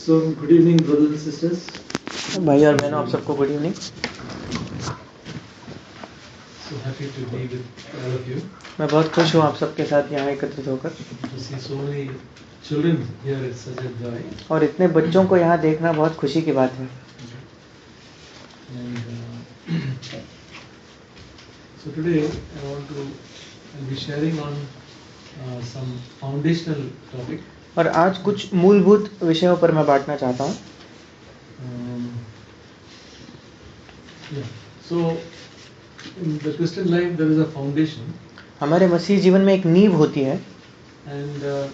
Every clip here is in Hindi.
So, good evening, brothers and sisters. भाई और बहनों, आप सबको good evening. So happy to be with all of you. मैं बहुत खुश हूँ आप सबके साथ यहाँ एकत्रित होकर, To see so many children here is such a joy. और इतने बच्चों को यहाँ देखना बहुत खुशी की बात है। And so today I'll be sharing on some foundational topic. और आज कुछ मूलभूत विषयों पर मैं बांटना चाहता हूँ। So in the Christian life there is a foundation. हमारे मसीह जीवन में एक नींव होती है, And a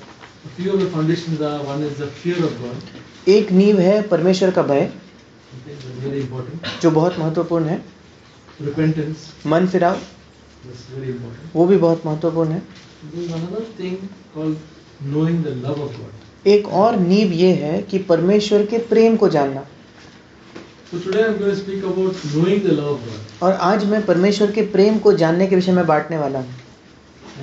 few of the foundations are, one is the fear of God. एक नींव है परमेश्वर का भय, Okay, that's very important. जो बहुत महत्वपूर्ण है। Repentance, मन फिराव, that's very important. वो भी बहुत महत्वपूर्ण है। There is another thing called knowing the love of God. एक और नींव ये है कि परमेश्वर के प्रेम को जानना। So today I'm going to speak about knowing the love of God. और आज मैं परमेश्वर के प्रेम को जानने के विषय में बांटने वाला हूँ।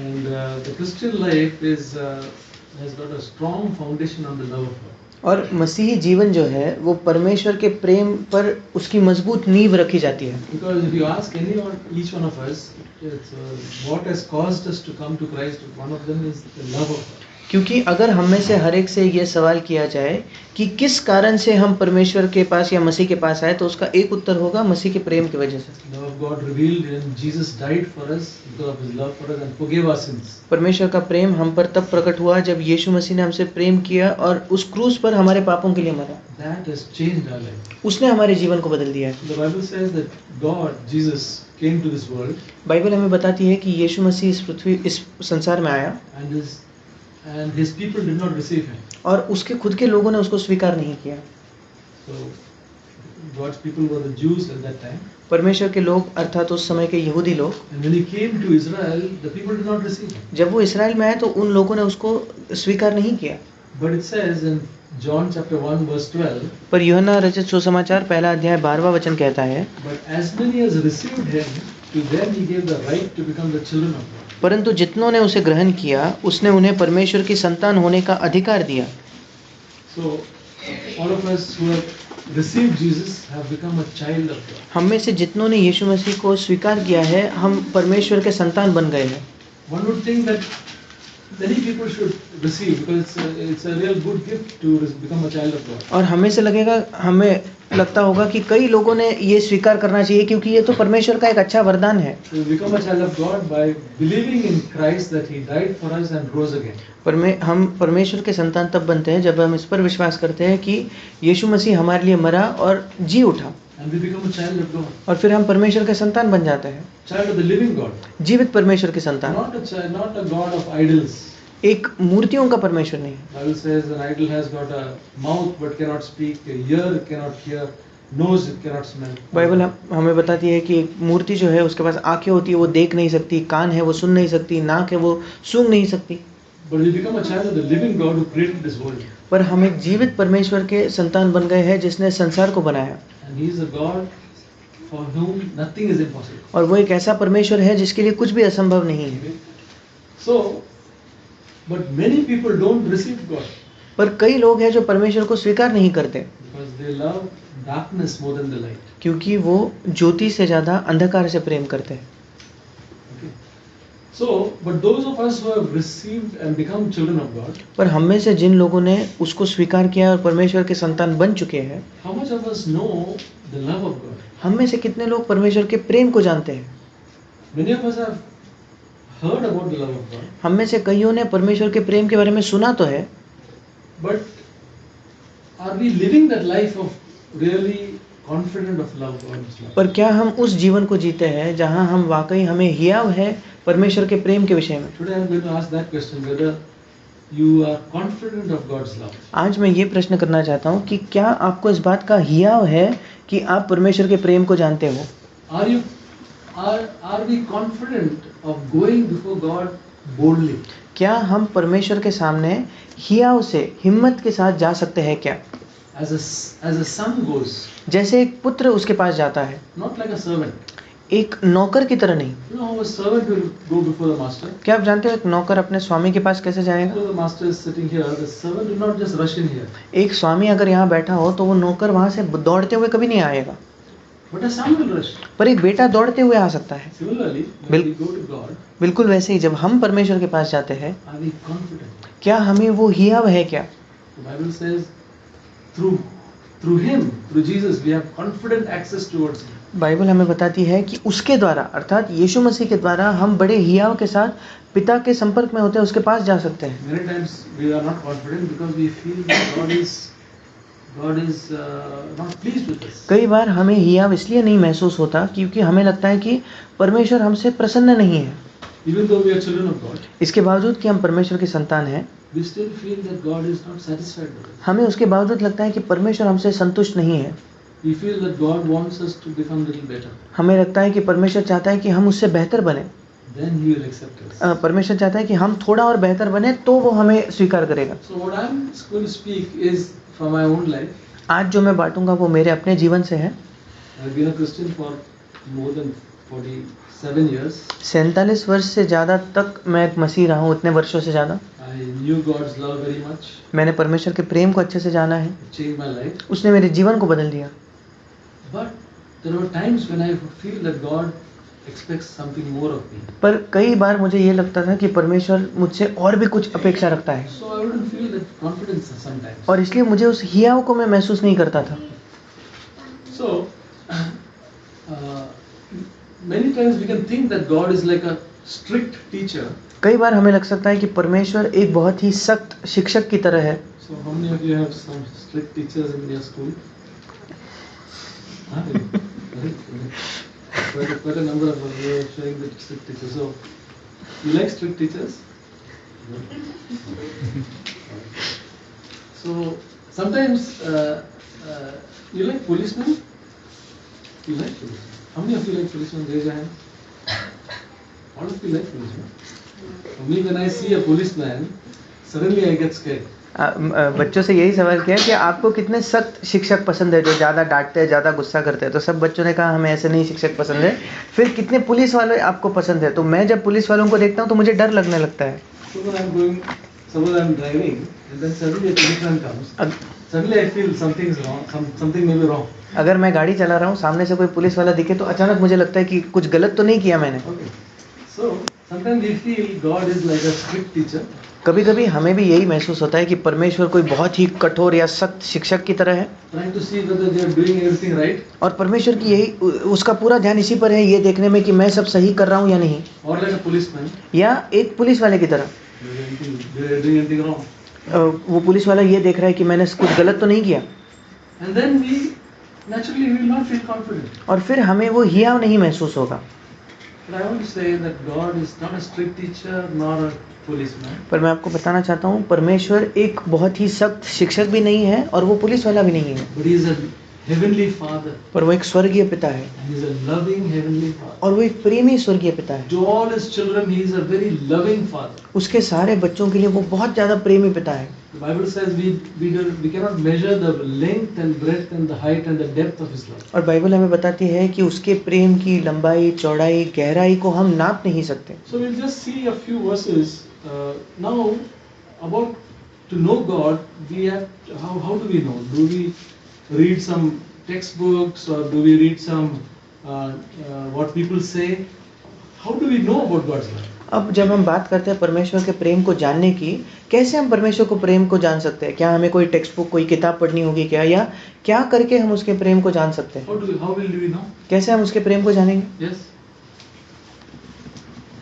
And the Christian life has got a strong foundation on the love of God. और मसीही जीवन जो है वो परमेश्वर के प्रेम पर उसकी मजबूत नींव रखी जाती है। Because if you ask each one of us, what has caused us to come to Christ, one of them is the love of God. क्योंकि अगर हम में से हर एक से ये सवाल किया जाए कि किस कारण से हम परमेश्वर के पास या मसीह के पास आए, तो उसका एक उत्तर होगा मसीह के प्रेम की वजह से। The love of God revealed when Jesus died for us because of His love for us and forgave our sins. परमेश्वर का प्रेम हम पर तब प्रकट हुआ जब यीशु मसीह ने हमसे प्रेम किया और उस क्रूस पर हमारे पापों के लिए मरा। That has changed our life. उसने हमारे जीवन को बदल दिया है। The Bible says that God, Jesus, came to this world Bible हमें बताती है कि यीशु मसीह इस संसार में आया and His people did not receive Him. और उसके खुद के लोगों ने उसको स्वीकार नहीं किया। So God's people were the Jews at that time. परमेश्वर के लोग अर्थात उस समय के यहूदी लोग, And when He came to Israel, the people did not receive Him. जब वो इस्राएल में आए तो उन लोगों ने उसको स्वीकार नहीं किया। But it says in John chapter 1 verse 12, पर यूहन्ना रचित सुसमाचार पहला अध्याय 12वां वचन कहता है, but as many as received Him, to them He gave the right to become the children of God. परंतु जितनों ने उसे ग्रहण किया उसने उन्हें परमेश्वर की संतान होने का अधिकार दिया। So all of us who have received Jesus have become a child of God. हम में से जितनों ने यीशु मसीह को स्वीकार किया है, हम परमेश्वर के संतान बन गए हैं। One would think that many people should receive because it's a real good gift to become a child of God. और हमें लगता होगा कि कई लोगों ने ये स्वीकार करना चाहिए क्योंकि ये तो परमेश्वर का एक अच्छा वरदान है। So we become a child of God by believing in Christ that He died for us and rose again. हम परमेश्वर के संतान तब बनते हैं जब हम इस पर विश्वास करते हैं कि यीशु मसीह हमारे लिए मरा और जी उठा, And we become a child of God. और फिर हम परमेश्वर के संतान बन जाते हैं। Child of the living God. जीवित परमेश्वर के संतान, Not a God of idols. एक मूर्तियों का परमेश्वर नहीं। Bible says an idol has got a mouth but cannot speak, a ear cannot hear, nose it cannot smell. Bible हमें बताती है कि एक मूर्ति जो है उसके पास आंखें होती है, वो देख नहीं सकती, कान है वो सुन नहीं सकती, नाक है वो सूंघ नहीं सकती। But we become a child of the living God who created this world. पर हम एक जीवित परमेश्वर के संतान बन गए हैं जिसने संसार को बनाया, And He is a God for whom nothing is impossible. और वो एक ऐसा परमेश्वर है जिसके लिए कुछ भी असंभव नहीं है। So, but many people don't receive God पर कई लोग हैं जो परमेश्वर को स्वीकार नहीं करते because they love darkness more than the light. क्योंकि वो ज्योति से ज्यादा अंधकार से प्रेम करते हैं। Okay. So, but those of us who have received and become children of God, पर हम में से जिन लोगों ने उसको स्वीकार किया और परमेश्वर के संतान बन चुके हैं, how much of us know the love of God? हम में से कितने लोग परमेश्वर के प्रेम को जानते हैं? Many of us have heard about the love of God, हम में से कईयों ने परमेश्वर के प्रेम के बारे में सुना तो है, but are we living that life of really confident of love God's love? पर क्या हम उस जीवन को जीते हैं जहां हम वाकई हमें हियाव है परमेश्वर के प्रेम के विषय में? Today I am going to ask that question, whether you are confident of God's love. आज मैं ये प्रश्न करना चाहता हूँ कि क्या आपको इस बात का हियाव है कि आप परमेश्वर के प्रेम को जानते हो? Are we confident of going before God boldly? क्या हम परमेश्वर के सामने हियाव से हिम्मत के साथ जा सकते हैं क्या? As a son goes, जैसे एक पुत्र उसके पास जाता है, not like a servant. एक नौकर की तरह नहीं। You know how a servant will go before the master? क्या आप जानते हो एक नौकर अपने स्वामी के पास कैसे जाएगा? So the master is sitting here, the servant will not just rush in here. एक स्वामी अगर यहाँ बैठा हो तो वो नौकर वहाँ से दौड़ते हुए कभी नहीं आएगा, But a son will rush. पर एक बेटा दौड़ते हुए आ सकता है। Similarly, when we go to God, बिल्कुल वैसे ही जब हम परमेश्वर के पास जाते हैं, are we confident? क्या हमें वो हियाव है क्या? The Bible says, through Him, through Jesus, we have confident access towards Him. Bible हमें बताती है कि उसके द्वारा अर्थात यीशु मसीह के द्वारा हम बड़े हियाव के साथ पिता के संपर्क में होते हैं, उसके पास जा सकते हैं। Many times we are not confident because we feel that God is not pleased with us. कई बार हमें हियाव इसलिए नहीं महसूस होता क्योंकि हमें लगता है कि परमेश्वर हमसे प्रसन्न नहीं है। Even though we are children of God, इसके बावजूद कि हम परमेश्वर की संतान हैं, we still feel that God is not satisfied with us. हमें उसके बावजूद लगता है कि परमेश्वर हमसे संतुष्ट नहीं है। We feel that God wants us to become little better. हमें लगता है कि परमेश्वर चाहता है कि हम उससे बेहतर बने। Then He will accept us. परमेश्वर चाहता है कि हम थोड़ा और बेहतर बने तो वो हमें स्वीकार करेगा। So what I'm going to speak is from my own life. आज जो मैं बांटूंगा वो मेरे अपने जीवन से है। I've been a Christian for more than 47 years. 47 वर्ष से ज़्यादा तक मैं एक मसीह रहा हूँ, इतने वर्षों से ज़्यादा। I knew God's love very much. मैंने परमेश्वर के प्रेम को अच्छे से जाना है, It changed my life. उसने मेरे जीवन को बदल दिया। But there were times when I feel that God expects something more of me. पर कई बार मुझे ये लगता था कि परमेश्वर मुझसे और भी कुछ अपेक्षा रखता है, So I wouldn't feel that confidence sometimes. और इसलिए मुझे उस हियाव को मैं महसूस नहीं करता था। So many times we can think that God is like a strict teacher. कई बार हमें लग सकता है कि परमेश्वर एक बहुत ही सख्त शिक्षक की तरह है। So how many of you have some strict teachers in your school? Huh? Quite a number of you are showing the strict teachers. So you like strict teachers? So sometimes you like policemen? You like policemen? How many of you like policemen? Raise your hand. All of you like policemen. For me, when I see a policeman, suddenly I get scared. बच्चों से यही सवाल किया कि आपको कितने सख्त शिक्षक पसंद है जो ज़्यादा डांटते हैं, ज़्यादा गुस्सा करते हैं। तो सब बच्चों ने कहा हमें ऐसे नहीं शिक्षक पसंद है। फिर कितने पुलिस वाले आपको पसंद है? तो मैं जब पुलिस वालों को देखता हूँ तो मुझे डर लगने लगता है। Suppose I'm driving and then suddenly a policeman comes. Suddenly I feel something's wrong, something may be wrong. अगर मैं गाड़ी चला रहा हूँ, सामने से कोई पुलिस वाला दिखे तो अचानक मुझे लगता है कि कुछ गलत तो नहीं किया मैंने। Okay. So sometimes we feel God is like a strict teacher. कभी कभी हमें भी यही महसूस होता है कि परमेश्वर कोई बहुत ही कठोर या सख्त शिक्षक की तरह है, Trying to see whether they are doing everything right. और परमेश्वर की यही उसका पूरा ध्यान इसी पर है, ये देखने में कि मैं सब सही कर रहा हूँ या नहीं। Or like a policeman, या एक पुलिस वाले की तरह they are doing anything wrong. वो पुलिस वाला ये देख रहा है कि मैंने कुछ गलत तो नहीं किया, And then we naturally will not feel confident. और फिर हमें वो हियाव नहीं महसूस होगा। But I want to say that God is not a strict teacher nor a policeman. पर मैं आपको बताना चाहता हूँ परमेश्वर एक बहुत ही सख्त शिक्षक भी नहीं है और वो पुलिस वाला भी नहीं है, But He is a heavenly Father. पर वो एक स्वर्गीय पिता है, And He is a loving heavenly Father. और वो एक प्रेमी स्वर्गीय पिता है। To all His children, He is a very loving Father. उसके सारे बच्चों के लिए वो बहुत ज़्यादा प्रेमी पिता है। The Bible says we cannot measure the length and breadth and the height and the depth of His love. और बाइबल हमें बताती है कि उसके प्रेम की लंबाई, चौड़ाई, गहराई को हम नाप नहीं सकते। So we'll just see a few verses now about to know God. We have how do we know? Do we read some textbooks or do we read some what people say? How do we know about God's love? अब जब हम बात करते हैं परमेश्वर के प्रेम को जानने की, कैसे हम परमेश्वर को प्रेम को जान सकते हैं? क्या हमें कोई टेक्स्ट बुक, कोई किताब पढ़नी होगी क्या, या क्या करके हम उसके प्रेम को जान सकते हैं? How will we know? कैसे हम उसके प्रेम को जानेंगे? Yes.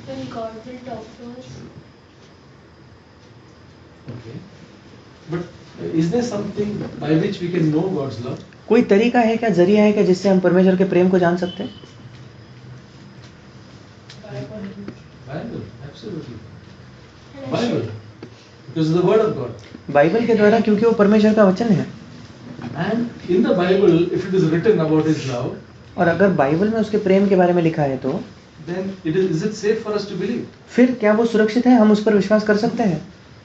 When God will talk to us. Okay. But is there something by which we can know God's love? कोई तरीका है क्या, जरिया है क्या जिससे हम परमेश्वर के प्रेम को जान सकते हैं? Bible, absolutely. Bible, because it's the word of God. Bible के द्वारा, क्योंकि वो परमेश्वर का वचन है। And in the Bible, if it is written about His love, और अगर बाइबल में उसके प्रेम के बारे में लिखा है तो then is it safe for us to believe? फिर क्या वो सुरक्षित है, हम उस पर विश्वास कर सकते हैं?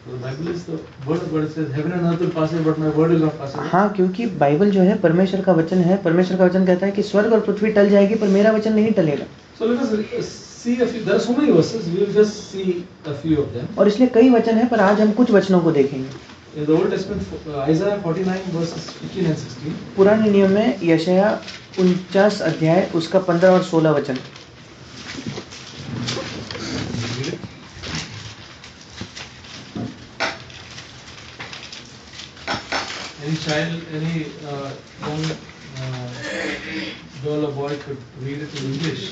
The Bible is the word of God. It says, "Heaven and earth will pass away, but my word will not pass away." हाँ, क्योंकि बाइबल जो है परमेश्वर का वचन है। परमेश्वर का वचन कहता है कि स्वर्ग और पृथ्वी टल जाएगी पर मेरा वचन नहीं टलेगा। So let us see a few. There are so many verses. We will just see a few of them. और इसलिए कई वचन हैं, पर आज हम कुछ वचनों को देखेंगे. In the Old Testament, Isaiah 49 verses 15 and 16. पुराने नियम में यशाया 49 अध्याय उसका 15 और 16 वचन. Any child, any young girl or boy could read it in English.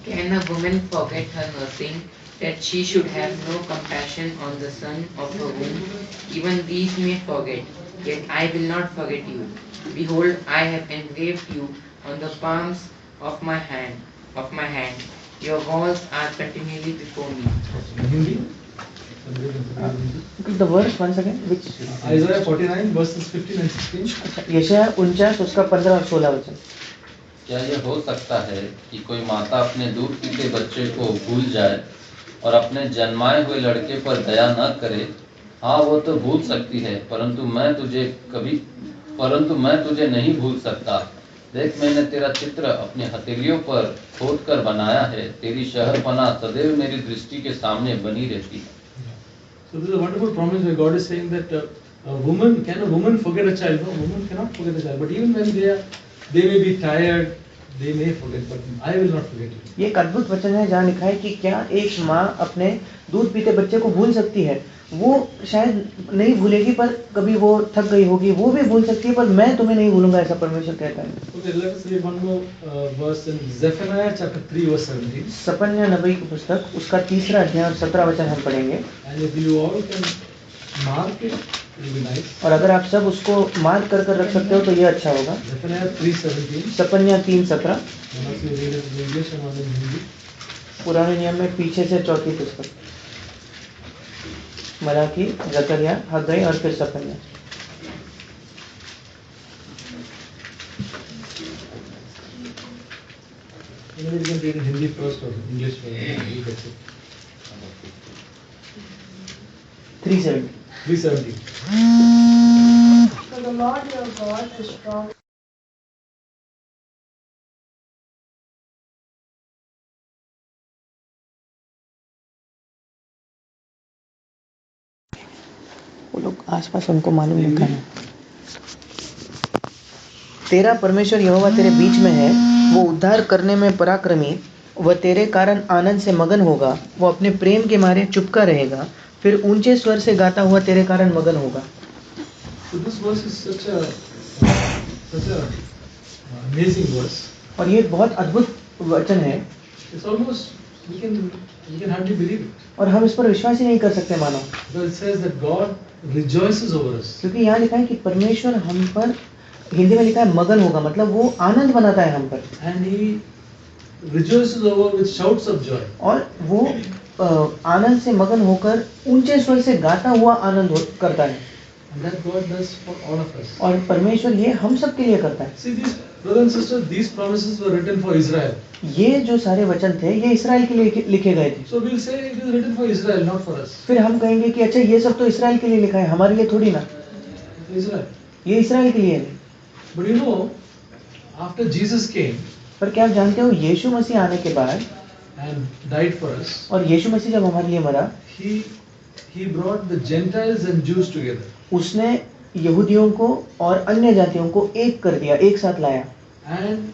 Can a woman forget her nursing, that she should have no compassion on the son of her womb? Even these may forget, yet I will not forget you. Behold, I have engraved you on the palms of my hand. Your walls are continually before me. In Hindi. The verse once again, which Isaiah 49 verses 15 and 16. यशाया 49 उसका 15 और 16 वचन. क्या यह हो सकता है कि कोई माता अपने दूध पीते बच्चे को भूल जाए और अपने जन्माए हुए लड़के पर दया न करे? हाँ, वो तो भूल सकती है, परंतु मैं तुझे नहीं भूल सकता. देख, मैंने तेरा चित्र अपने हथेलियों पर खोद कर बनाया है. तेरी शहरपनाह सदैव मेरी दृष्टि के सामने बनी रहती है. So this is a wonderful promise where God is saying that a woman forget a child? No, a woman cannot forget a child. But even when they may be tired, they may forget, but I will not forget you. ये एक अद्भुत वचन है जहाँ लिखा है कि क्या एक माँ अपने दूध पीते बच्चे को भूल सकती है? वो शायद नहीं भूलेगी, पर कभी वो थक गई होगी, वो भी भूल सकती है, पर मैं तुम्हें नहीं भूलूंगा, ऐसा परमेश्वर कहता है. Okay, let us read one more verse in Zephaniah chapter 3 verse 17. सपन्या नबी की पुस्तक उसका 3 अध्याय और 17 वचन हम पढ़ेंगे. And if you all can mark it, it will be nice. और अगर आप सब उसको मार्क कर रख सकते हो तो ये अच्छा होगा. Zephaniah 3:17. सपन्या 3:17. One of you read it in English and one in Hindi. पुराने नियम में पीछे से चौथी पुस्तक, मलाकी, जकरिया, हग्गई और फिर सपन्या. Maybe you can read in Hindi first or English first. That's it. 3:17. 3:17. For the Lord your God is strong. वो लोग आसपास उनको मालूम नहीं करना. तेरा परमेश्वर यहोवा तेरे बीच में है, वो उद्धार करने में पराक्रमी, वह तेरे कारण आनंद से मगन होगा, वो अपने प्रेम के मारे चुपका रहेगा, फिर ऊंचे स्वर से गाता हुआ तेरे कारण मगन होगा. So this verse is such a amazing verse. और ये एक बहुत अद्भुत वचन है. It's almost we can hardly believe it. और हम इस पर विश्वास ही नहीं कर सकते मानो. Because it says that God rejoices over us. क्योंकि यहाँ लिखा है कि परमेश्वर हम पर, हिंदी में लिखा है मगन होगा, मतलब वो आनंद बनाता है हम पर. And He rejoices over with shouts of joy. और वो आनंद से मगन होकर ऊंचे स्वर से गाता हुआ आनंद करता है. And that God does for all of us. और परमेश्वर ये हम सब के लिए करता है. See, these brothers and sisters, these promises were written for Israel. ये जो सारे वचन थे ये इसराइल के लिए लिखे गए थे. So we'll say it is written for Israel, not for us. फिर हम कहेंगे कि अच्छा ये सब तो इसराइल के लिए लिखा है, हमारे लिए थोड़ी ना. For Israel. ये इसराइल के लिए है. But you know, after Jesus came पर क्या आप जानते हो, यीशु मसीह आने के बाद and died for us, और यीशु मसीह जब हमारे लिए मरा, He brought the Gentiles and Jews together. उसने यहूदियों को और अन्य जातियों को एक कर दिया, एक साथ लाया. And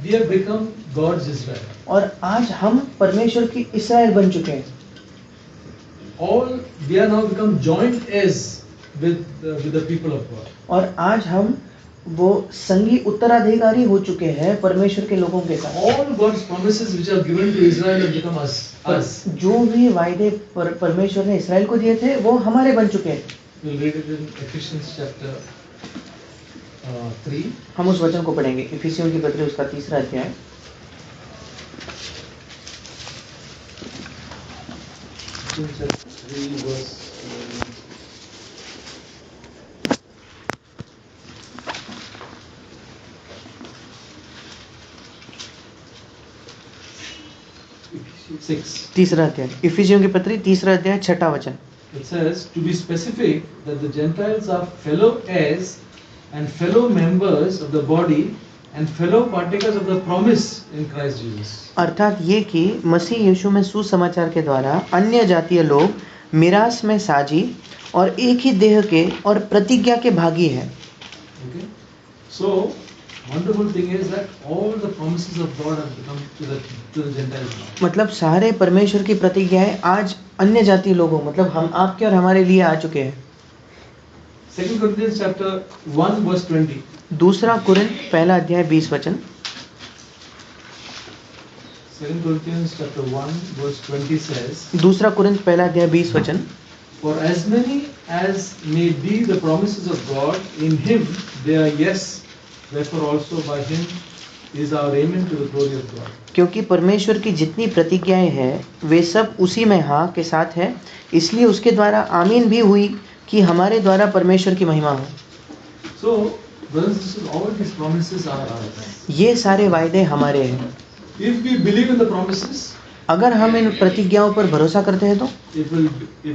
we have become God's Israel. और आज हम परमेश्वर की इसराइल बन चुके हैं. All we are now become joint heirs with the people of God. और आज हम वो संगी उत्तराधिकारी हो चुके हैं परमेश्वर के लोगों के साथ. All God's promises which are given to Israel have become us. जो भी वायदे परमेश्वर ने इसराइल को दिए थे वो हमारे बन चुके हैं. We'll read it in Ephesians chapter 3. हम उस वचन को पढ़ेंगे, इफिसियों की पत्री उसका 3 अध्याय. Ephesians chapter 3 verse 6. 3 अध्याय, इफिसियों की पत्री 3 अध्याय 6 वचन. It says, to be specific, that the Gentiles are fellow heirs and fellow members of the body and fellow partakers of the promise in Christ Jesus. अर्थात ये कि मसीह यीशु में सुसमाचार के द्वारा अन्य जातीय लोग मिरास में साझी और एक ही देह के और प्रतिज्ञा के भागी हैं। Okay? So, wonderful thing is that all the promises of God have become to the Gentiles now. मतलब सारे परमेश्वर की प्रतिज्ञाएं आज अन्य जातीय लोगों मतलब हम आपके और हमारे लिए आ चुके हैं। 2 Corinthians chapter 1 verse 20. दूसरा कुरिन्थ पहला अध्याय 20 वचन। 2 Corinthians chapter 1 verse 20 says, दूसरा कुरिन्थ पहला अध्याय 20 वचन। For as many as may be the promises of God, in him they are yes, therefore also by him is our amen to the glory of God. क्योंकि परमेश्वर की जितनी प्रतिज्ञाएं हैं वे सब उसी में हाँ के साथ है, इसलिए उसके द्वारा आमीन भी हुई कि हमारे द्वारा परमेश्वर की महिमा हो। So, brothers and sisters, all these promises are ours. ये सारे वायदे हमारे हैं। If we believe in the promises, अगर हम इन प्रतिज्ञाओं पर भरोसा करते हैं तो it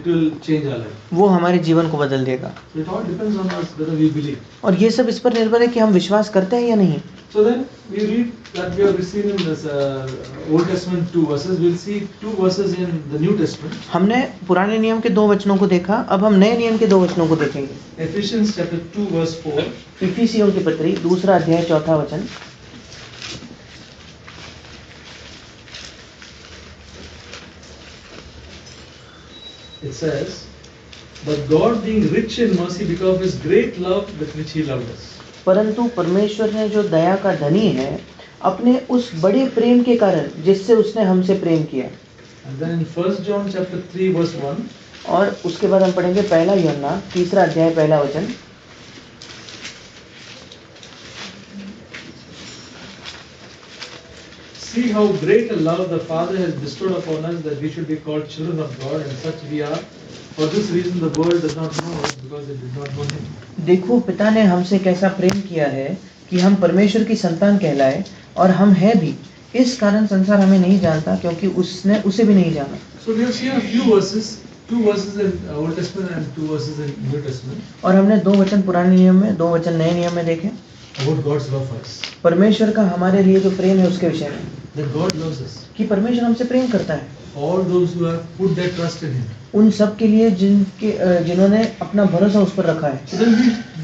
will change our life. वो हमारे जीवन को बदल देगा। So it all depends on us whether we believe. और ये सब इस पर निर्भर है कि हम विश्वास करते हैं या नहीं। So then we read that we have seen in this Old Testament 2 verses. We'll see 2 verses in the New Testament. हमने पुराने नियम के 2 वचनों को देखा, अब हम नए नियम के 2 वचनों को देखेंगे। Ephesians chapter 2 verse 4. इफिसियों की पत्री दूसरा अध्याय 4था वचन। It says, but God being rich in mercy because of his great love with which he loved us. परंतु परमेश्वर ने जो दया का धनी है अपने उस बड़े प्रेम के कारण जिससे उसने हमसे प्रेम किया। And then in 1 John chapter 3 verse 1. और उसके बाद हम पढ़ेंगे पहला यूहन्ना तीसरा अध्याय पहला वचन। See how great a love the Father has bestowed upon us that we should be called children of God, and such we are. For this reason the world does not know us because it did not know him. देखो पिता ने हमसे कैसा प्रेम किया है कि हम परमेश्वर की संतान कहलाए और हम हैं भी, इस कारण संसार हमें नहीं जानता क्योंकि उसने उसे भी नहीं जाना। So we have seen a few verses, 2 verses in Old Testament and 2 verses in New Testament और हमने 2 वचन पुराने नियम में 2 वचन नए नियम में देखे about God's love for us. परमेश्वर का हमारे लिए जो प्रेम है उसके विषय में, That God loves us. कि परमेश्वर हमसे प्रेम करता है। All those who have put their trust in him. उन सब के लिए जिन्होंने अपना भरोसा उस पर रखा है। So then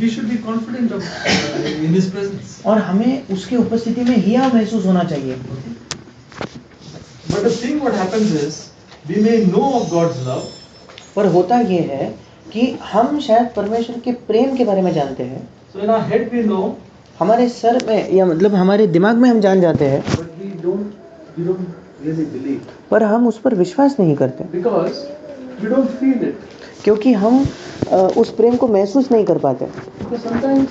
we should be confident of in his presence. और हमें उसके उपस्थिति में हिया महसूस होना चाहिए। But the thing what happens is we may know of God's love, पर होता ये है कि हम शायद परमेश्वर के प्रेम के बारे में जानते हैं। so in our head we know, हमारे सर में या मतलब हमारे दिमाग में हम जान जाते हैं, but we don't really believe पर हम उस पर विश्वास नहीं करते because we don't feel it. क्योंकि हम उस प्रेम को महसूस नहीं कर पाते। Because sometimes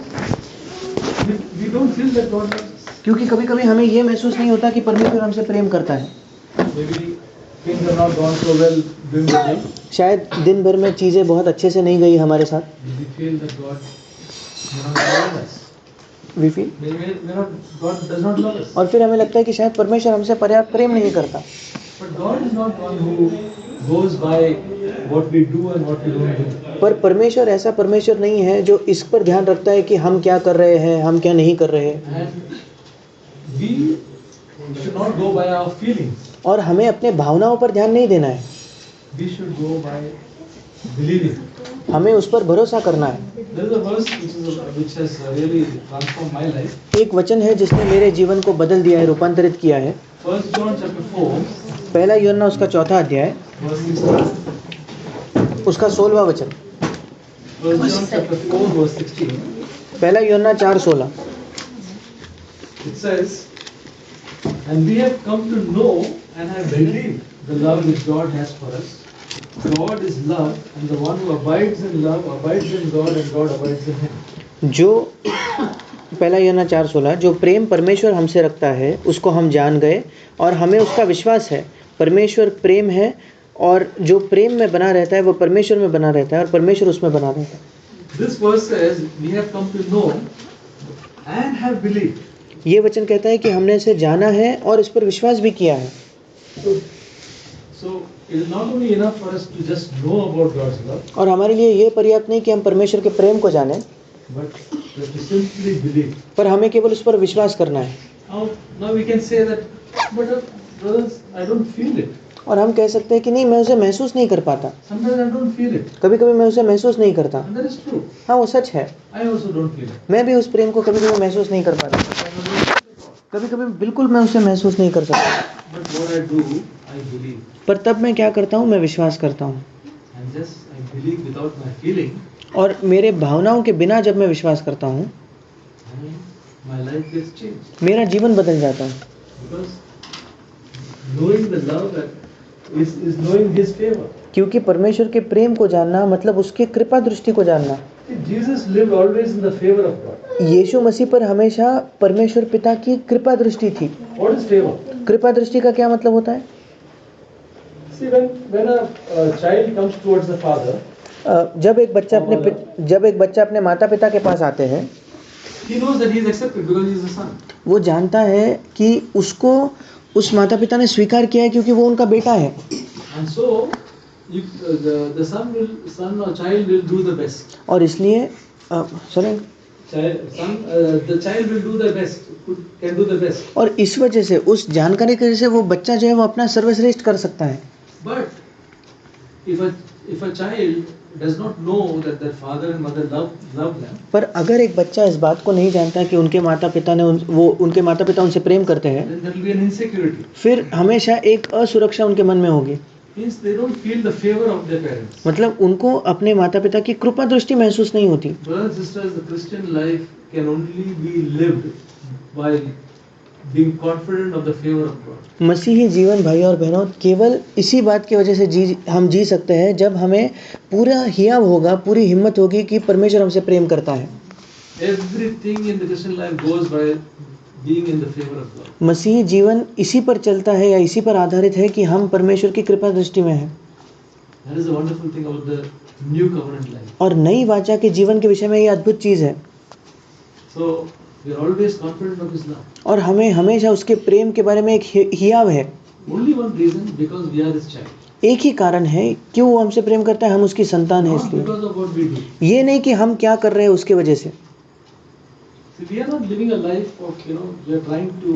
we don't feel that God loves us. क्योंकि कभी कभी हमें ये महसूस नहीं होता कि परमेश्वर हमसे प्रेम करता है। Maybe things have not gone so well during the day. शायद दिन भर में चीज़ें बहुत अच्छे से नहीं गई हमारे साथ। We feel that God may not love us. We feel God does not love us. और फिर हमें लगता है कि शायद परमेश्वर हमसे पर्याप्त प्रेम नहीं करता। But God is not one who goes by what we do and what we don't do. पर परमेश्वर ऐसा परमेश्वर नहीं है जो इस पर ध्यान रखता है कि हम क्या कर रहे हैं, हम क्या नहीं कर रहे हैं। And we should not go by our feelings. और हमें अपने भावनाओं पर ध्यान नहीं देना है, We should go by believing. हमें उस पर भरोसा करना है। There is a verse which has really transformed my life. एक वचन है जिसने मेरे जीवन को बदल दिया है, रूपांतरित किया है। 1 John chapter 4 पहला यूहन्ना उसका 4था अध्याय verse 16. उसका 16वां वचन। 1 John chapter 4 verse 16. पहला यूहन्ना 4:16। It says, and we have come to know and have believed the love which God has for us. God is love, and the one who abides in love abides in God, and God abides in him. जो पहला यूहन्ना 4:16 जो प्रेम परमेश्वर हमसे रखता है उसको हम जान गए और हमें उसका विश्वास है। परमेश्वर प्रेम है और जो प्रेम में बना रहता है वो परमेश्वर में बना रहता है और परमेश्वर उसमें बना रहता है। This verse says, we have come to know and have believed. ये वचन कहता है कि हमने इसे जाना है और इस पर विश्वास भी किया है। So it is not only enough for us to just know about God's love, और हमारे लिए ये पर्याप्त नहीं कि हम परमेश्वर के प्रेम को जानें, but We have to simply believe. पर हमें केवल उस पर विश्वास करना है। Now we can say that, but brothers, I don't feel it. और हम कह सकते हैं कि नहीं, मैं उसे महसूस नहीं कर पाता, Sometimes I don't feel it. कभी कभी मैं उसे महसूस नहीं करता। And that is true. हाँ, वो सच है। I also don't feel it. मैं भी उस प्रेम को कभी कभी महसूस नहीं कर पाता, कभी कभी बिल्कुल मैं उसे महसूस नहीं कर सकता। But what I do, I believe. पर तब मैं क्या करता हूँ, मैं विश्वास करता हूँ। And just I believe without my feeling, और मेरे भावनाओं के बिना जब मैं विश्वास करता हूँ, and my life gets changed. मेरा जीवन बदल जाता है। Because knowing the love that is knowing His favor. क्योंकि परमेश्वर के प्रेम को जानना मतलब उसके कृपा दृष्टि को जानना। See, Jesus lived always in the favor of God. यीशु मसीह पर हमेशा परमेश्वर पिता की कृपा दृष्टि थी। What is favor? कृपा दृष्टि का क्या मतलब होता है? See, when a child comes towards the father, जब एक बच्चा अपने माता पिता के पास आते हैं, he knows that he is accepted because he is the son. वो जानता है कि उसको उस माता पिता ने स्वीकार किया है क्योंकि वो उनका बेटा है। And so, the son or child will do the best. और इसलिए The child will do the best, can do the best. और इस वजह से, उस जानकारी की वजह से वो बच्चा जो है वो अपना सर्वश्रेष्ठ कर सकता है। But if a child does not know that their father and mother love them, पर अगर एक बच्चा इस बात को नहीं जानता कि उनके माता पिता उनसे प्रेम करते हैं, then there will be an insecurity. फिर हमेशा एक असुरक्षा उनके मन में होगी। Means they don't feel the favor of their parents. मतलब उनको अपने माता पिता की कृपा दृष्टि महसूस नहीं होती। Brothers and sisters, the Christian life can only be lived by being confident of the favor of God. मसीही जीवन भाई और बहनों केवल इसी बात की वजह से हम जी सकते हैं जब हमें पूरा हियाव होगा, पूरी हिम्मत होगी कि परमेश्वर हमसे प्रेम करता है। Everything in the Christian life goes by being in the favor of God. मसीही जीवन इसी पर चलता है या इसी पर आधारित है कि हम परमेश्वर की कृपा दृष्टि में हैं। That is the wonderful thing about the new covenant life. और नई वाचा के जीवन के विषय में ये अद्भुत चीज है। So we are always confident of His love. और हमें हमेशा उसके प्रेम के बारे में एक हियाव है। Only one reason, because we are His child. एक ही कारण है क्यों वो हमसे प्रेम करता है, हम उसकी संतान है Not इसलिए। because of what we do. ये नहीं कि हम क्या कर रहे हैं उसके वजह से। See, we are not living a life of, we are trying to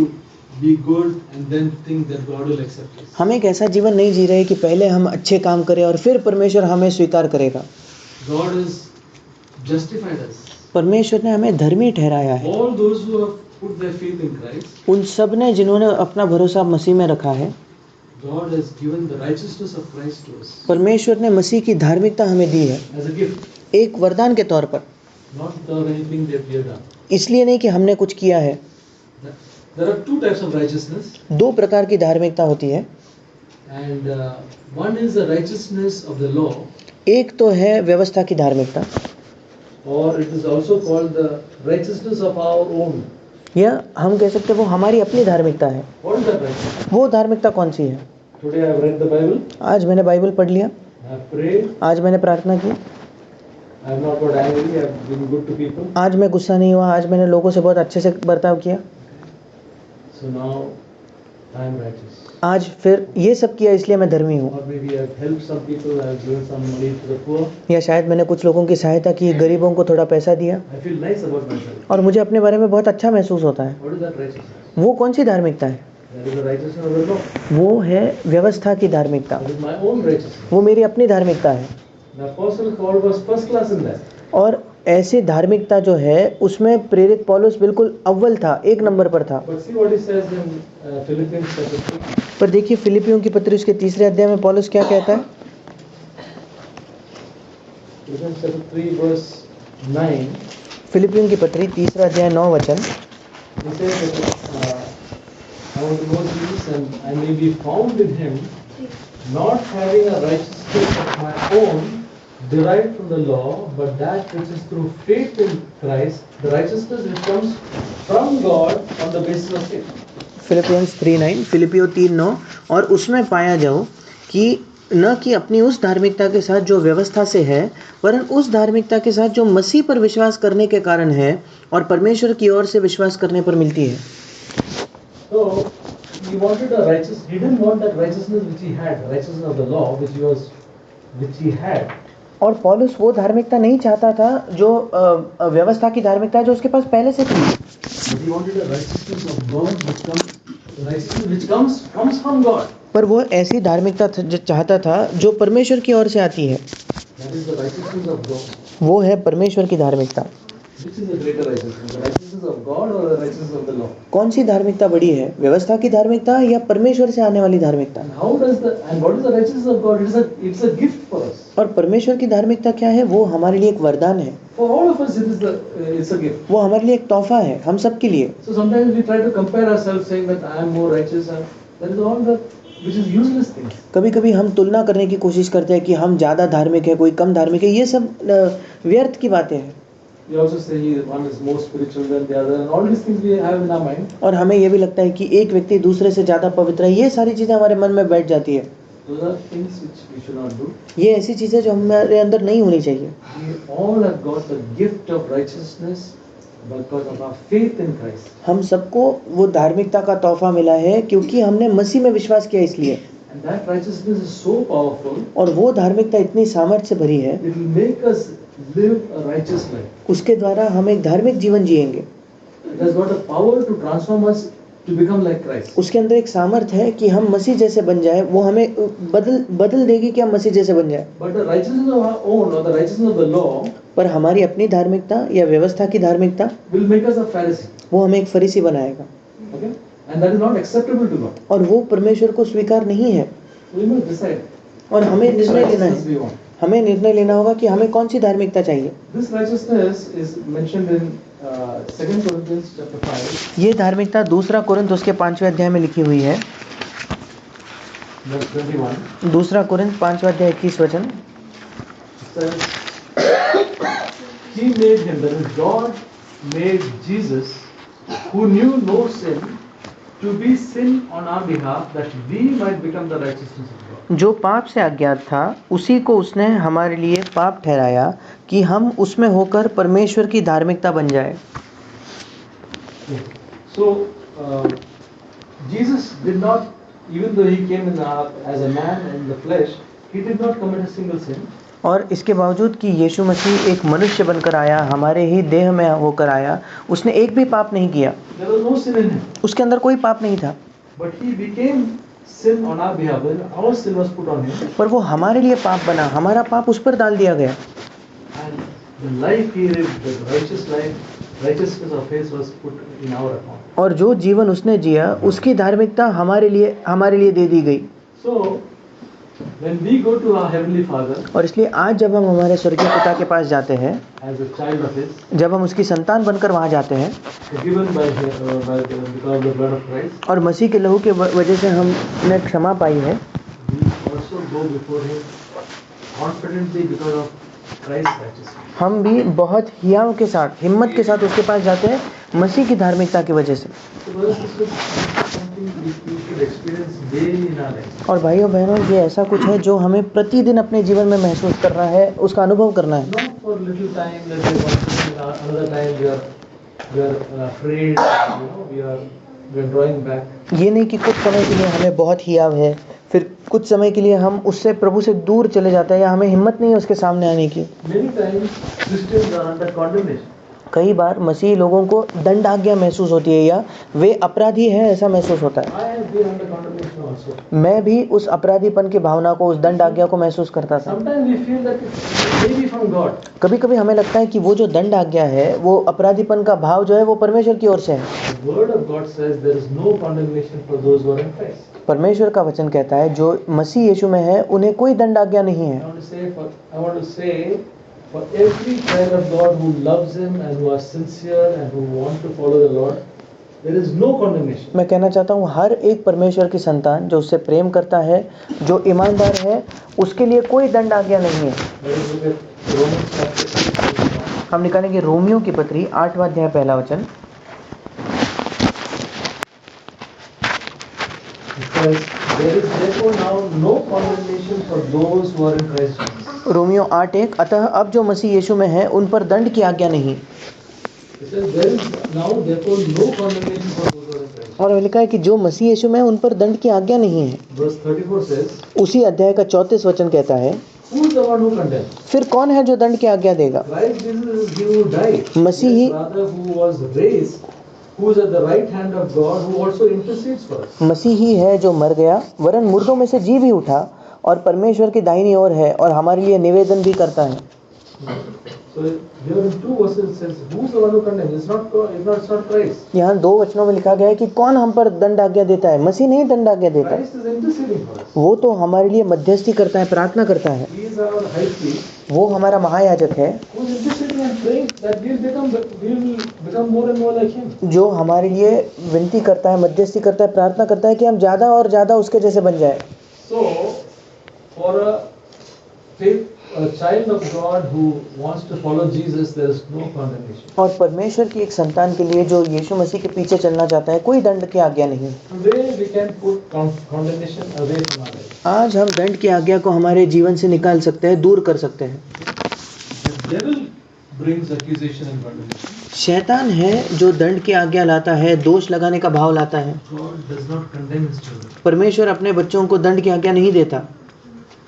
be good and then think that God will accept us. हम एक ऐसा जीवन नहीं जी रहे कि पहले हम अच्छे काम करें और फिर परमेश्वर हमें स्वीकार करेगा। God has justified us. परमेश्वर ने हमें धर्मी ठहराया है। All those who have put their faith in Christ, उन सब ने जिन्होंने अपना भरोसा मसीह में रखा है, God has given the righteousness of Christ to us परमेश्वर ने मसीह की धार्मिकता हमें दी है as a gift, एक वरदान के तौर पर। not without anything that we have done. इसलिए नहीं कि हमने कुछ किया है। There are two types of righteousness, दो प्रकार की धार्मिकता होती है। and one is the righteousness of the law, एक तो है व्यवस्था की धार्मिकता, or it is also called the righteousness of our own. या हम कह सकते हैं वो हमारी अपनी धार्मिकता है। What is that righteousness? वो धार्मिकता कौन सी है? Today I have read the Bible, आज मैंने बाइबल पढ़ लिया, I have prayed, आज मैंने प्रार्थना की, I have not got angry, I have been good to people. आज मैं गुस्सा नहीं हुआ, आज मैंने लोगों से बहुत अच्छे से बर्ताव किया, So now I am righteous. आज फिर ये सब किया इसलिए मैं धर्मी हूँ। Or maybe I have helped some people, I have given some money to the poor. या शायद मैंने कुछ लोगों की सहायता की, गरीबों को थोड़ा पैसा दिया I feel nice about myself. और मुझे अपने बारे में बहुत अच्छा महसूस होता है। What is that righteousness? वो कौन सी धार्मिकता है? That is the righteousness of the law. वो है व्यवस्था की धार्मिकता, That is my own righteousness. वो मेरी अपनी धार्मिकता है। The apostle Paul was first class in that. और ऐसी धार्मिकता जो है उसमें प्रेरित पौलुस बिल्कुल अव्वल था, एक नंबर पर था। But see what he says in Philippians chapter 3. पर देखिए फिलिपियों की पत्री उसके 3 अध्याय में पौलुस क्या कहता है? Philippians chapter 3 verse 9. फिलिपियों की पत्री 3 अध्याय 9 वचन। He says that I want to know Jesus and I may be found in Him, not having a righteousness of my own derived from the law, but that which is through faith in Christ, the righteousness which comes from God on the basis of faith. Philippians 3:9, फिलिपियो 3:9, और उसमें पाया जाओ कि न कि अपनी उस धार्मिकता के साथ जो व्यवस्था से है, वरन उस धार्मिकता के साथ जो मसीह पर विश्वास करने के कारण है और परमेश्वर की ओर से विश्वास करने पर मिलती है। So he wanted a righteous. He didn't want that righteousness which he had, righteousness of the law which he had. और पौलुस वो धार्मिकता नहीं चाहता था जो व्यवस्था की धार्मिकता है जो उसके पास पहले से थी, But he wanted a righteousness of God which comes from God. पर वो ऐसी धार्मिकता जो चाहता था जो परमेश्वर की ओर से आती है। That is the righteousness of God. वो है परमेश्वर की धार्मिकता। Which is the greater righteousness? The righteousness of God or the righteousness of the law? कौन सी धार्मिकता बड़ी है, व्यवस्था की धार्मिकता या परमेश्वर से आने वाली धार्मिकता? And what is the righteousness of God? It's a gift for us. और परमेश्वर की धार्मिकता क्या है? वो हमारे लिए एक वरदान है, For all of us, it's a gift. वो हमारे लिए एक तोहफा है, हम सब के लिए। So sometimes we try to compare ourselves, saying that I am more righteous, and that is all which is useless things. कभी कभी हम तुलना करने की कोशिश करते हैं कि हम ज़्यादा धार्मिक है, कोई कम धार्मिक है, ये सब व्यर्थ की बातें हैं। We also say one is more spiritual than the other, and all these things we have in our mind. और हमें ये भी लगता है कि एक व्यक्ति दूसरे से ज़्यादा पवित्र है, ये सारी चीज़ें हमारे मन में बैठ जाती है। Those are things which we should not do. ये ऐसी चीज़ें जो हमारे अंदर नहीं होनी चाहिए। We all have got the gift of righteousness because of our faith in Christ. हम सबको वो धार्मिकता का तोहफा मिला है क्योंकि हमने मसीह में विश्वास किया इसलिए। And that righteousness is so powerful, और वो धार्मिकता इतनी सामर्थ्य से भरी है, it will make us live a righteous life. उसके द्वारा हम एक धार्मिक जीवन जिएंगे। It has got a power to transform us to become like Christ. उसके अंदर एक सामर्थ्य है कि हम मसीह जैसे बन जाए, वो हमें बदल देगी कि हम मसीह जैसे बन जाए। But the righteousness of our own or the righteousness of the law पर हमारी अपनी धार्मिकता या व्यवस्था की धार्मिकता will make us a Pharisee. वो हमें एक फरीसी बनाएगा, Okay? And that is not acceptable to God. और वो परमेश्वर को स्वीकार नहीं है। We must decide और हमें which निर्णय लेना righteousness है, we want. हमें निर्णय लेना होगा कि हमें कौन सी धार्मिकता चाहिए। This righteousness is mentioned in 2 Corinthians chapter 5, ये धार्मिकता दूसरा कोरिन्थ उसके 5वें अध्याय में लिखी हुई है। verse 21. दूसरा कोरिन्थ 5वां अध्याय 21 वचन। It says, He made him, that is God made Jesus, who knew no sin, to be sin on our behalf, that we might become the righteousness of God. जो पाप से अज्ञात था उसी को उसने हमारे लिए पाप ठहराया कि हम उसमें होकर परमेश्वर की धार्मिकता बन जाए। So, Jesus did not, even though he came as a man in the flesh, he did not commit a single sin. और इसके बावजूद कि यीशु मसीह एक मनुष्य बनकर आया, हमारे ही देह में होकर आया, उसने एक भी पाप नहीं किया। There was no sin in him. उसके अंदर कोई पाप नहीं था, But he became sin on our behalf. When our sin was put on him, पर वो हमारे लिए पाप बना, हमारा पाप उस पर डाल दिया गया। and the life he lived, the righteous life, righteousness of his was put in our account. और जो जीवन उसने जिया उसकी धार्मिकता हमारे लिए दे दी गई। So, when we go to our heavenly Father और इसलिए आज जब हम हमारे स्वर्गीय पिता के पास जाते हैं, as a child of his, जब हम उसकी संतान बनकर वहाँ जाते हैं, given because of the blood of Christ, और मसीह के लहू के वजह से हमने क्षमा पाई है, we also go before him confidently because of Christ's righteousness. हम भी बहुत हियाव के साथ, हिम्मत के साथ उसके पास जाते हैं मसीह की धार्मिकता की वजह से। So brothers and sisters, this is something we should experience daily in our life. और भाइयों बहनों, ये ऐसा कुछ है जो हमें प्रतिदिन अपने जीवन में महसूस करना है, उसका अनुभव करना है। Not for little time, let's say one thing, another time we are afraid, we are drawing back. ये नहीं कि कुछ समय के लिए हमें बहुत हियाव है, फिर कुछ समय के लिए हम उससे प्रभु से दूर चले जाते हैं या हमें हिम्मत नहीं है उसके सामने आने की। Many times Christians are under condemnation. कई बार मसीही लोगों को दंड आज्ञा महसूस होती है या वे अपराधी हैं ऐसा महसूस होता है। I have been under condemnation also. मैं भी उस अपराधीपन की भावना को, उस दंड आज्ञा को महसूस करता था। Sometimes we feel that it may be from God. कभी कभी हमें लगता है कि वो जो दंड आज्ञा है, वो अपराधीपन का भाव जो है वो परमेश्वर की ओर से है। The word of God says there is no condemnation for those who are in Christ. परमेश्वर का वचन कहता है जो मसीह यीशु में है उन्हें कोई दंड आज्ञा नहीं है। I want to say for every child of God who loves him and who are sincere and who want to follow the Lord, there is no condemnation. मैं कहना चाहता हूँ हर एक परमेश्वर की संतान जो उससे प्रेम करता है, जो ईमानदार है, उसके लिए कोई दंड आज्ञा नहीं है। Let us look at Romans chapter 8. हम निकालेंगे रोमियो की पत्री 8वां अध्याय पहला वचन। It says, there is therefore now no condemnation for those who are in Christ Jesus. Romeo 8:1 अतः अब जो मसीह यीशु में है उन पर दंड की आज्ञा नहीं। It says there is now therefore no condemnation for those who are in Christ. और लिखा है कि जो मसीह यीशु में है उन पर दंड की आज्ञा नहीं है। Verse 34 says, उसी अध्याय का 34 वचन कहता है, who is the one who condemns? फिर कौन है जो दंड की आज्ञा देगा? Christ Jesus is he who died. Masih he- His brother who was raised, who is at the right hand of God, who also intercedes for us. मसीह ही है जो मर गया वरन मुर्दों में से जी भी उठा और परमेश्वर की दाहिनी ओर है और हमारे लिए निवेदन भी करता है। So here in 2 verses it says, who is the one who condemns? It's not God, it's not Christ. यहाँ 2 वचनों में लिखा गया है कि कौन हम पर दंड आज्ञा देता है? मसीह नहीं दंड आज्ञा देता है, Christ is interceding for us. वो तो हमारे लिए मध्यस्थी करता है, प्रार्थना करता है। He is our high priest वो हमारा महायाजक है who is interceding and praying that we'll become more and more like him. जो हमारे लिए विनती करता है, मध्यस्थी करता है, प्रार्थना करता है कि हम ज़्यादा और ज़्यादा उसके जैसे बन जाए। So for a child of God who wants to follow Jesus, there is no condemnation. और परमेश्वर की एक संतान के लिए जो यीशु मसीह के पीछे चलना चाहता है, कोई दंड की आज्ञा नहीं। Today we can put condemnation away from our life. आज हम दंड की आज्ञा को हमारे जीवन से निकाल सकते हैं, दूर कर सकते हैं। The devil brings accusation and condemnation. शैतान है जो दंड की आज्ञा लाता है, दोष लगाने का भाव लाता है। God does not condemn his children. परमेश्वर अपने बच्चों को दंड की आज्ञा नहीं देता।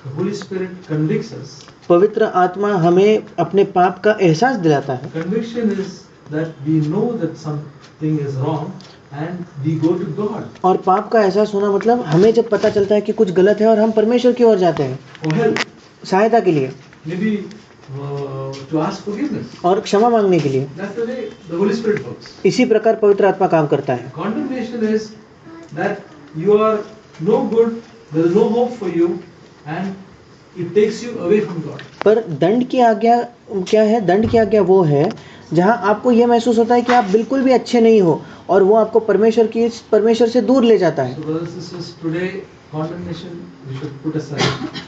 The Holy Spirit convicts us. पवित्र आत्मा हमें अपने पाप का एहसास दिलाता है। Conviction is that we know that something is wrong and we go to God और पाप का एहसास होना मतलब हमें जब पता चलता है कि कुछ गलत है और हम परमेश्वर की ओर जाते हैं for help, सहायता के लिए maybe to ask forgiveness. और क्षमा मांगने के लिए। That's the way the Holy Spirit works. इसी प्रकार पवित्र आत्मा काम करता है। Condemnation is that you are no good, there is no hope for you, and it takes you away from God. पर दंड की आज्ञा क्या है? दंड की आज्ञा वो है जहां आपको यह महसूस होता है कि आप बिल्कुल भी अच्छे नहीं हो और वो आपको परमेश्वर से दूर ले जाता है। So brothers and sisters, today condemnation we should put aside.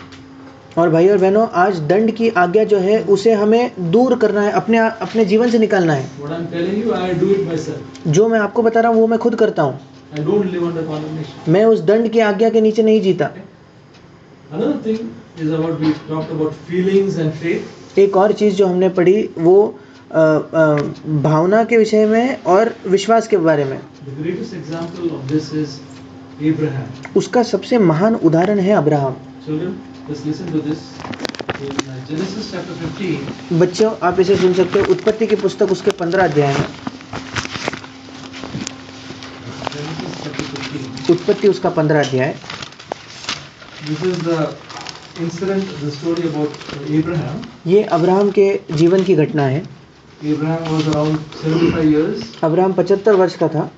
और भाई और बहनों, आज दंड की आज्ञा जो है उसे हमें दूर करना है, अपने जीवन से निकालना है। What I'm telling you, I do it myself. जो मैं आपको बता रहा हूँ वो मैं खुद करता हूँ। I don't live under condemnation. मैं उस दंड की आज्ञा के नीचे नहीं जीता। Another thing is about we talked about feelings and faith. एक और चीज़ जो हमने पढ़ी वो भावना के विषय में और विश्वास के बारे में। The greatest example of this is Abraham. उसका सबसे महान उदाहरण है Abraham. Children, just listen to this. In Genesis chapter 15, बच्चों, आप इसे सुन सकते हो उत्पत्ति की पुस्तक उसके 15 अध्याय में। Genesis chapter 15. उत्पत्ति उसका 15 अध्याय। This is the incident, the story about Abraham. ये अब्राहम के जीवन की घटना है। Abraham was around 75 years. Abraham 75 वर्ष का था।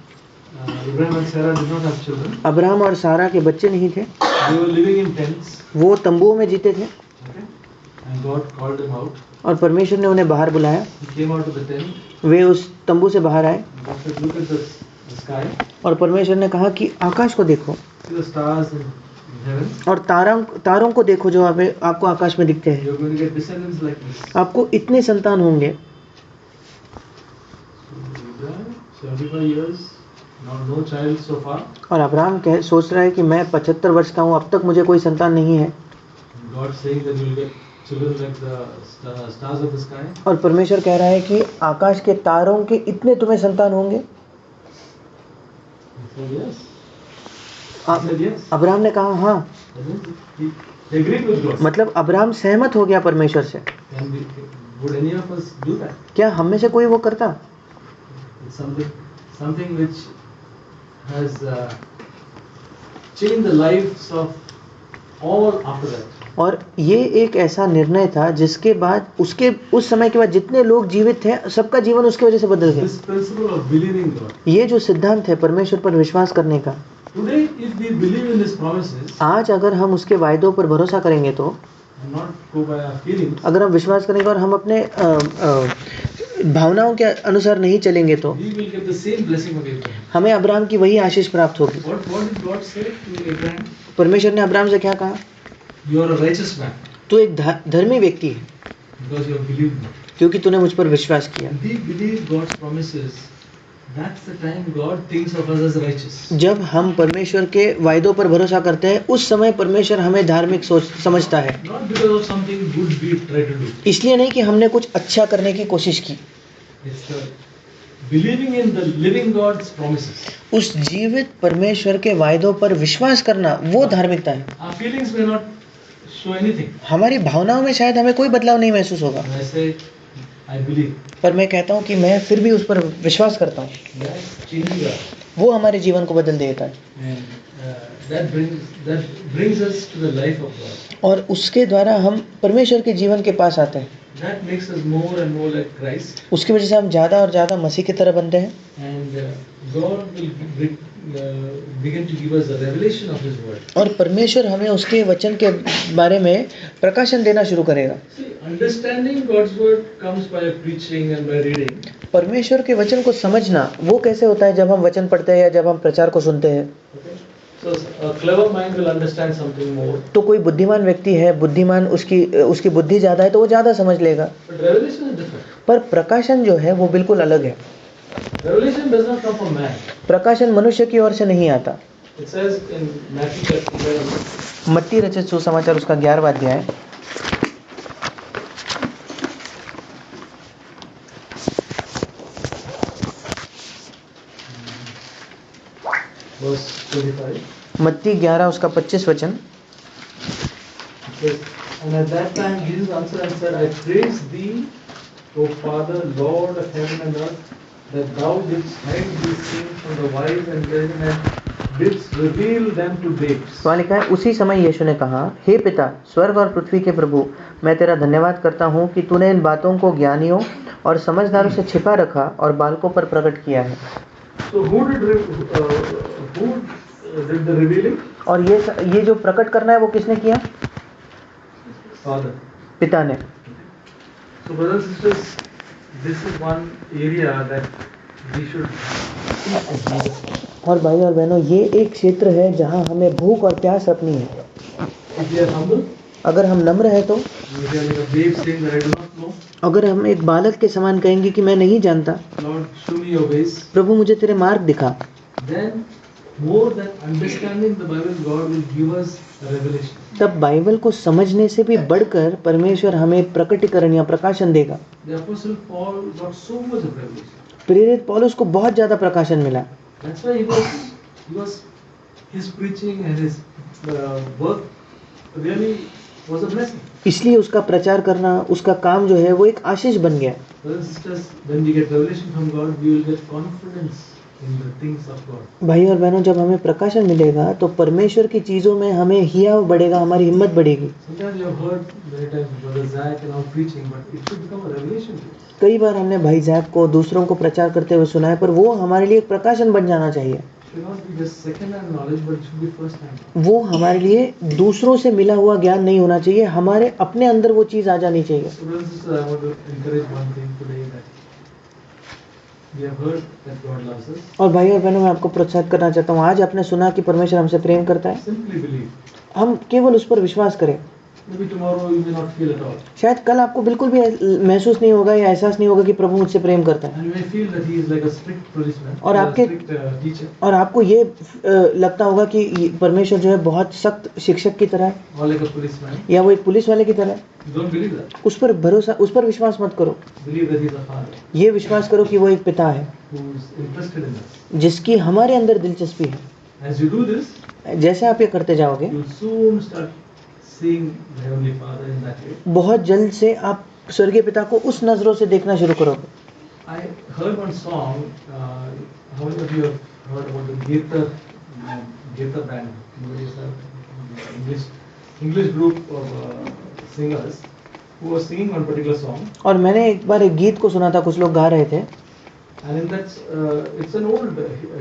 Abraham and Sarah did not have children. Abraham और सारा के बच्चे नहीं थे। They were living in tents. वो तंबुओं में जीते थे Okay? And God called them out. और परमेश्वर ने उन्हें बाहर बुलाया। He came out of the tent. वे उस तंबू से बाहर आए God said, look at the sky. और परमेश्वर ने कहा कि आकाश को देखो See the stars in heaven. और तारों को देखो जो आपको आकाश में दिखते हैं। You're going to get descendants like this. आपको इतने संतान होंगे। So Abraham, 75 years, now no child so far. और अब्राहम सोच रहा है कि मैं 75 वर्ष का हूँ, अब तक मुझे कोई संतान नहीं है। And God saying that you'll get children like the stars of the sky. और परमेश्वर कह रहा है कि आकाश के तारों के इतने तुम्हें संतान होंगे। He said yes. He said yes. Abraham ने कहा हाँ। He agreed with God. मतलब अब्राहम सहमत हो गया परमेश्वर से। And would any of us do that? क्या हम में से कोई वो करता? It's something which has changed the lives of all after that. और ये एक ऐसा निर्णय था जिसके बाद उस समय के बाद जितने लोग जीवित थे सबका जीवन उसकी वजह से बदल गया। This principle of believing God. ये जो सिद्धांत है परमेश्वर पर विश्वास करने का, Today, if we believe in His promises आज अगर हम उसके वायदों पर भरोसा करेंगे तो, and not go by our feelings, अगर हम विश्वास करेंगे और हम अपने भावनाओं के अनुसार नहीं चलेंगे तो we will get the same blessing of Abraham. हमें अब्राहम की वही आशीष प्राप्त होगी। What did God say to Abraham? परमेश्वर ने अब्राहम से क्या कहा? You are a righteous man तू एक धर्मी व्यक्ति है because you have believed me. क्योंकि तूने मुझ पर विश्वास किया। If we believe God's promises, that's the time God thinks of us as righteous. जब हम परमेश्वर के वायदों पर भरोसा करते हैं उस समय परमेश्वर हमें धार्मिक समझता है। Not because of something good we try to do. इसलिए नहीं कि हमने कुछ अच्छा करने की कोशिश की। It's the believing in the living God's promises. उस जीवित परमेश्वर के वायदों पर विश्वास करना वो धार्मिकता है। Our feelings may not show anything. हमारी भावनाओं में शायद हमें कोई बदलाव नहीं महसूस होगा, And I say, I believe पर मैं कहता हूँ कि मैं फिर भी उस पर विश्वास करता हूँ, that changing us. वो हमारे जीवन को बदल देता है And that brings us to the life of God. और उसके द्वारा हम परमेश्वर के जीवन के पास आते हैं। That makes us more and more like Christ. उसकी वजह से हम ज़्यादा और ज़्यादा मसीह की तरह बनते हैं And God will begin to give us a revelation of His word. और परमेश्वर हमें उसके वचन के बारे में प्रकाशन देना शुरू करेगा। See, understanding God's word comes by preaching and by reading. परमेश्वर के वचन को समझना वो कैसे होता है, जब हम वचन पढ़ते हैं या जब हम प्रचार को सुनते हैं। Okay? So a clever mind will understand something more. तो कोई बुद्धिमान व्यक्ति है, बुद्धिमान उसकी बुद्धि ज़्यादा है तो वो ज़्यादा समझ लेगा, But revelation is different. पर प्रकाशन जो है वो बिल्कुल अलग है। Revelation does not come from man. प्रकाशन मनुष्य की ओर से नहीं आता। It says in Matthew chapter 11, मत्ती रचित सुसमाचार उसका 11वां अध्याय verse 25. मत्ती 11 उसका 25 वचन। It says, and at that time Jesus answered and said, I praise thee, O Father, Lord of heaven and earth, that thou didst hide these things from the wise and learned and didst reveal them to babes. वहाँ लिखा है, उसी समय यीशु ने कहा, हे पिता, स्वर्ग और पृथ्वी के प्रभु, मैं तेरा धन्यवाद करता हूँ कि तूने इन बातों को ज्ञानियों और समझदारों से छिपा रखा और बालकों पर प्रकट किया है। So who did the revealing? और ये जो प्रकट करना है वो किसने किया? Father. पिता ने। So brothers and sisters, this is one area that we should seek of Jesus. और भाई और बहनों, ये एक क्षेत्र है जहाँ हमें भूख और प्यास रखनी है। If we are humble, अगर हम नम्र हैं तो, if we are like a babe saying that I do not know, अगर हम एक बालक के समान कहेंगे कि मैं नहीं जानता, Lord, show me your ways, प्रभु मुझे तेरे मार्ग दिखा, then more than understanding the Bible, God will give us a revelation. तब बाइबल को समझने से भी बढ़कर परमेश्वर हमें प्रकटीकरण या प्रकाशन देगा। The Apostle Paul got so much of revelation. प्रेरित पौलुस को बहुत ज्यादा प्रकाशन मिला, That's why his preaching and his work really was a blessing. इसलिए उसका प्रचार करना, उसका काम जो है वो एक आशीष बन गया। Brothers and sisters, when we get revelation from God, we will get confidence in the things of God. भाई और बहनों, जब हमें प्रकाशन मिलेगा तो परमेश्वर की चीजों में हमें हियाव बढ़ेगा, हमारी हिम्मत बढ़ेगी। Sometimes you have heard many times Brother Zach and all preaching, but it should become a revelation to you. कई बार हमने भाई जैक को दूसरों को प्रचार करते हुए सुना है, पर वो हमारे लिए एक प्रकाशन बन जाना चाहिए। It should not be just second-hand knowledge, but it should be first-hand. वो हमारे लिए दूसरों से मिला हुआ ज्ञान नहीं होना चाहिए, हमारे अपने अंदर वो चीज आ जानी चाहिए। So brothers and sisters, I want to encourage one thing today, that we have heard that God loves us. और भाई और बहनों, मैं आपको प्रोत्साहित करना चाहता हूँ, आज आपने सुना कि परमेश्वर हमसे प्रेम करता है, Simply believe. हम केवल उस पर विश्वास करें। Maybe tomorrow you may not feel at all. शायद कल आपको बिल्कुल भी महसूस नहीं होगा या एहसास नहीं होगा कि प्रभु मुझसे प्रेम करता है, And you may feel that he is like a strict policeman और or a आपके- strict teacher, और आपको ये लगता होगा कि परमेश्वर जो है बहुत सख्त शिक्षक की तरह है, or like a policeman. या वो एक पुलिस वाले की तरह है। Don't believe that. उस पर भरोसा, उस पर विश्वास मत करो। Believe that he is a father ये विश्वास करो कि वो एक पिता है who is interested in us. जिसकी हमारे अंदर दिलचस्पी है। As you do this, जैसे आप ये करते जाओगे, you will soon start seeing the Heavenly Father in that way. बहुत जल्द से आप स्वर्गीय पिता को उस नजरों से देखना शुरू करोगे। I heard one song. How many of you have heard about the Getar band? Nobody has heard. English group of singers who were singing one particular song. और मैंने एक बार एक गीत को सुना था, कुछ लोग गा रहे थे, And in that, it's an old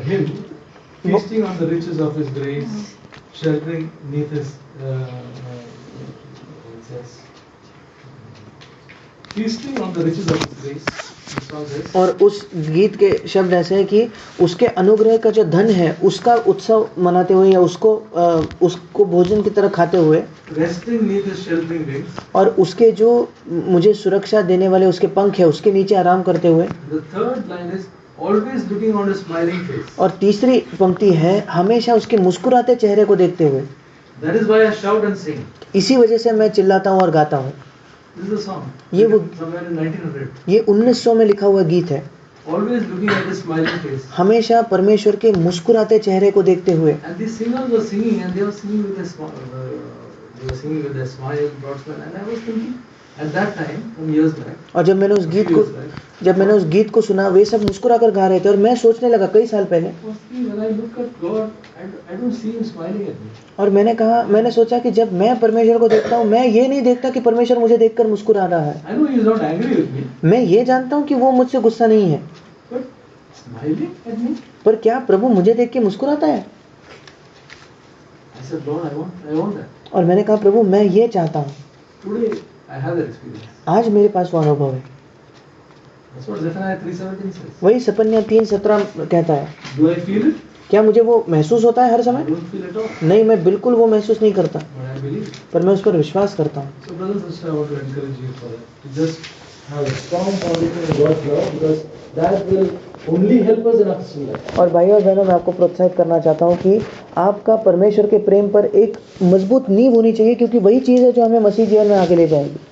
hymn, feasting on the riches of His grace, sheltering neath His, it says, feasting on the riches of His grace. The song says, और उस गीत के शब्द ऐसे हैं कि उसके अनुग्रह का जो धन है उसका उत्सव मनाते हुए या उसको भोजन की तरह खाते हुए, resting neath His sheltering wings. और उसके जो मुझे सुरक्षा देने वाले उसके पंख है उसके नीचे आराम करते हुए। The third line is, always looking on His smiling face. और तीसरी पंक्ति है, हमेशा उसके मुस्कुराते चेहरे को देखते हुए। That is why I shout and sing. इसी वजह से मैं चिल्लाता हूँ और गाता हूँ। This is a song. ये वो- Somewhere in 1900. ये 1900 में लिखा हुआ गीत है। Always looking at His smiling face. हमेशा परमेश्वर के मुस्कुराते चेहरे को देखते हुए। And these singers were singing, and they were singing with a they were singing with a smile, Broadsman, and I was thinking at that time, some years back, और जब मैंने उस गीत को सुना, वे सब मुस्कुरा कर गा रहे थे और मैं सोचने लगा कई साल पहले, when I look at God, I don't see Him smiling at me. और मैंने सोचा कि जब मैं परमेश्वर को देखता हूँ, मैं ये नहीं देखता कि परमेश्वर मुझे देखकर मुस्कुरा रहा है। I know He is not angry with me, मैं ये जानता हूँ कि वो मुझसे गुस्सा नहीं है, but smiling at me. पर क्या प्रभु मुझे देख के मुस्कुराता है? I said, Lord, I want that. और मैंने कहा प्रभु मैं ये चाहता हूँ। Today I have that experience. आज मेरे पास वो अनुभव है। That's what Zephaniah 3:17 says. वही सपन्या 3:17 कहता है। Do I feel it? क्या मुझे वो महसूस होता है हर I समय? don't feel it all, नहीं, मैं बिल्कुल वो महसूस नहीं करता, but I believe. पर मैं उस पर विश्वास करता हूँ। So, brothers and sisters, I want to encourage you for that, to just have a strong foundation in God's love, because that will only help us in our Christian life. और भाइयों और बहनों, मैं आपको प्रोत्साहित करना चाहता हूँ कि आपका परमेश्वर के प्रेम पर एक मजबूत नींव होनी चाहिए, क्योंकि वही चीज़ है जो हमें मसीह जीवन में आगे ले जाएगी।